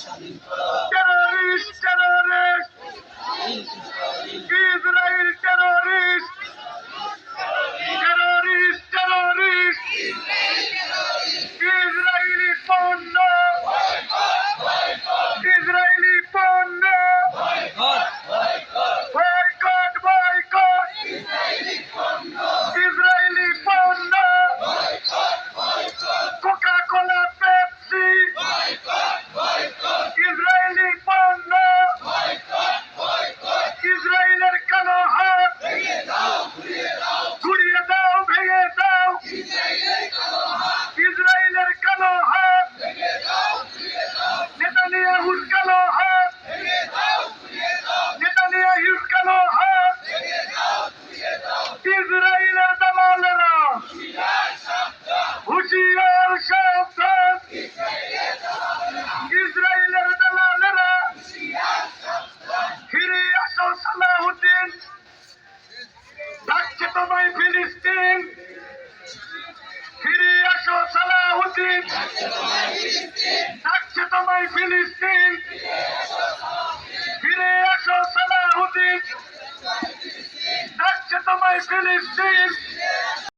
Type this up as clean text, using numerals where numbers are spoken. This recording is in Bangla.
terrorist terrorist Israel terrorist terrorist terrorist Israeli পণ্য ইসরায়েলি পণ্য বয়কট বয়কট ইসরায়েলি পণ্য কোকা কোলা পেপসি ইসরায়েলি পণ্য ইসরায়েলের কালো হাত ঘুরিয়ে দাও ভেঙে দাও ইসরায়েলের কালো হাত নেতানিয়াহুর কালো হাত নেতানিয়াহুর কালো হাত ইসরায়েলের দালালেরা হুঁশিয়ার সাবধান ইসরায়েলের দালালেরা ফিরে আসো সালাহুদ্দিন ডাকছে তোমায় ফিলিস্তিন ফিরে আসো সালাহুদ্দিন ডাকছে তোমায় ফিলিস্তিন ফিরে আসো সালাহুদ্দিন ডাকছে তোমায় ফিলিস্তিন